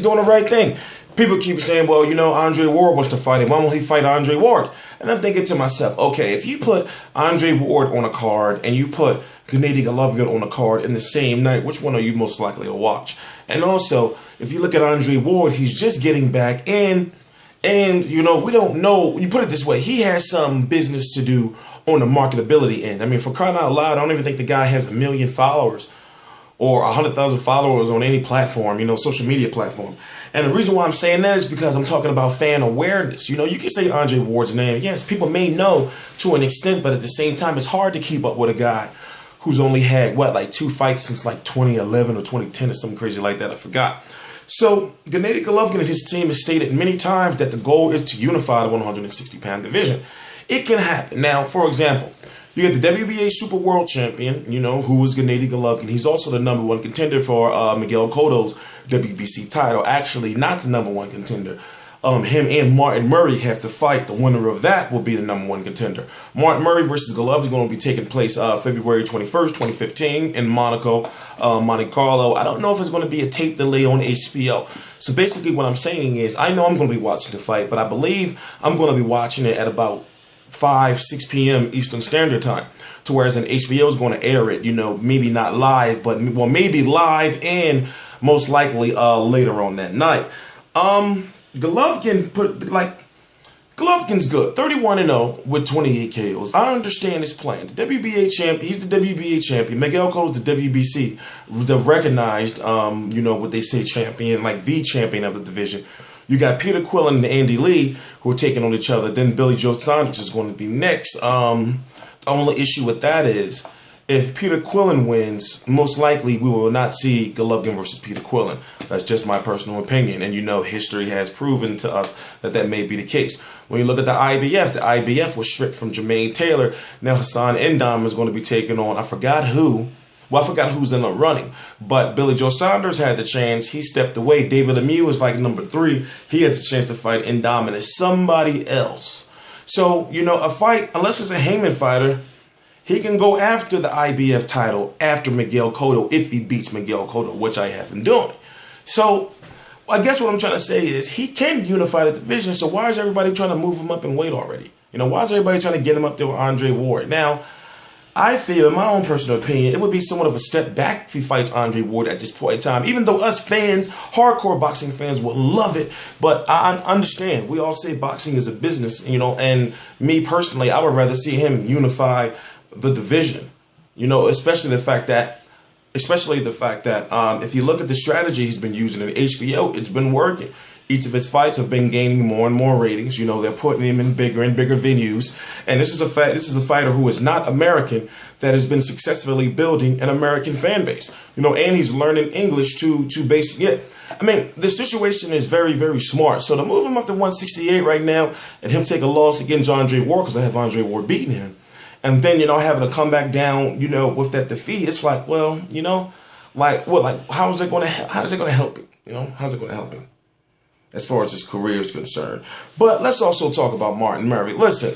doing the right thing. People keep saying, well, you know, Andre Ward wants to fight him. Why won't he fight Andre Ward? And I'm thinking to myself, okay, if you put Andre Ward on a card and you put Gennady Golovkin on a card in the same night, which one are you most likely to watch? And also, if you look at Andre Ward, he's just getting back in. And, you know, we don't know. You put it this way. He has some business to do on the marketability end. I mean, for crying out loud, I don't even think the guy has 1 million followers or 100,000 followers on any platform, you know, social media platform. And the reason why I'm saying that is because I'm talking about fan awareness. You know, you can say Andre Ward's name. Yes, people may know to an extent, but at the same time, it's hard to keep up with a guy who's only had, what, like 2 fights since like 2011 or 2010 or something crazy like that. I forgot. So Gennady Golovkin and his team has stated many times that the goal is to unify the 160-pound division. It can happen. Now, for example, you get the WBA Super World Champion, you know, who is Gennady Golovkin. He's also the #1 contender for Miguel Cotto's WBC title. Actually, not the #1 contender. Him and Martin Murray have to fight. The winner of that will be the #1 contender. Martin Murray versus Golovkin is going to be taking place February 21st, 2015 in Monaco, Monte Carlo. I don't know if it's going to be a tape delay on HBO. So basically what I'm saying is I know I'm going to be watching the fight, but I believe I'm going to be watching it at about 5, 6 p.m. Eastern Standard Time. To whereas an HBO is going to air it, you know, maybe not live, but well, maybe live and most likely later on that night. Golovkin Golovkin's good, 31-0 with 28 KOs. I understand his plan. The WBA champion, he's the WBA champion. Miguel Cotto is the WBC, the recognized, you know what they say, champion, like the champion of the division. You got Peter Quillin and Andy Lee who are taking on each other. Then Billy Joe Saunders is going to be next. The only issue with that is if Peter Quillin wins, most likely we will not see Golovkin versus Peter Quillin. That's just my personal opinion. And you know, history has proven to us that that may be the case. When you look at the IBF was stripped from Jermaine Taylor. Now Hassan Ndam is going to be taking on, I forgot who. Well, I forgot who's in the running. But Billy Joe Saunders had the chance. He stepped away. David Lemieux is like #3. He has a chance to fight Ndam, and it's somebody else. So, you know, a fight, unless it's a Heyman fighter, he can go after the IBF title after Miguel Cotto if he beats Miguel Cotto, which I have him doing. So, I guess what I'm trying to say is he can unify the division, so why is everybody trying to move him up in weight already? You know, why is everybody trying to get him up there with Andre Ward? Now, I feel, in my own personal opinion, it would be somewhat of a step back if he fights Andre Ward at this point in time, even though us fans, hardcore boxing fans, would love it. But I understand. We all say boxing is a business, you know, and me personally, I would rather see him unify the division, you know, especially the fact that if you look at the strategy he's been using in HBO, it's been working. Each of his fights have been gaining more and more ratings. You know, they're putting him in bigger and bigger venues. And this is a fighter who is not American that has been successfully building an American fan base. You know, and he's learning English to basically it. I mean, the situation is very, very smart. So to move him up to 168 right now and him take a loss against Andre Ward, because I have Andre Ward beating him, and then, you know, having to come back down, you know, with that defeat, it's like, well, you know, like what, like how is it going to help him? You know, how's it going to help him as far as his career is concerned? But let's also talk about Martin Murray. Listen,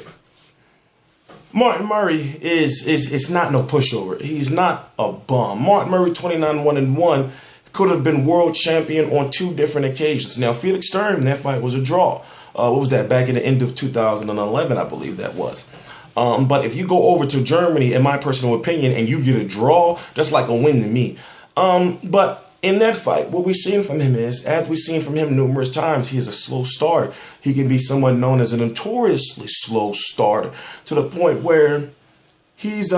Martin Murray is not no pushover. He's not a bum. Martin Murray, 29-1-1, could have been world champion on 2 different occasions. Now, Felix Sturm, that fight was a draw. What was that? Back in the end of 2011, I believe that was. But if you go over to Germany, in my personal opinion, and you get a draw, that's like a win to me. But in that fight, what we've seen from him is, as we've seen from him numerous times, he is a slow starter. He can be someone known as a notoriously slow starter, to the point where he's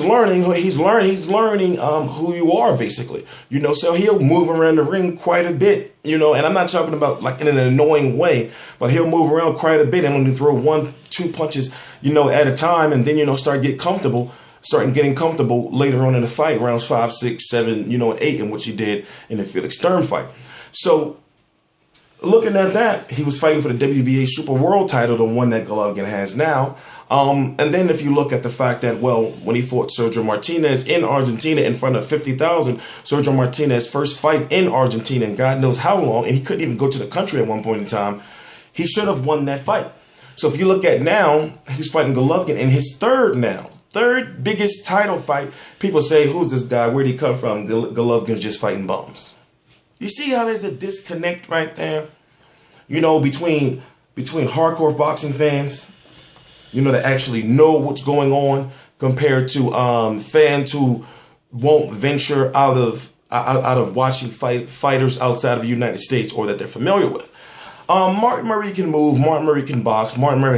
learning who you are, basically. You know, so he'll move around the ring quite a bit, you know, and I'm not talking about like in an annoying way, but he'll move around quite a bit and only throw 1-2 punches, you know, at a time, and then, you know, start getting comfortable later on in the fight, rounds 5, 6, 7, you know, and 8, in which he did in the Felix Sturm fight. So looking at that, he was fighting for the WBA Super World title, the one that Golovkin has now. And then if you look at the fact that, well, when he fought Sergio Martinez in Argentina in front of 50,000, Sergio Martinez's first fight in Argentina in God knows how long, and he couldn't even go to the country at one point in time, he should have won that fight. So if you look at now, he's fighting Golovkin in his third biggest title fight. People say, who's this guy? Where'd he come from? Golovkin's just fighting bums. You see how there's a disconnect right there? You know, between hardcore boxing fans, you know, that actually know what's going on, compared to fans who won't venture out of watching fighters outside of the United States or that they're familiar with. Martin Murray can move. Martin Murray can box. Martin Murray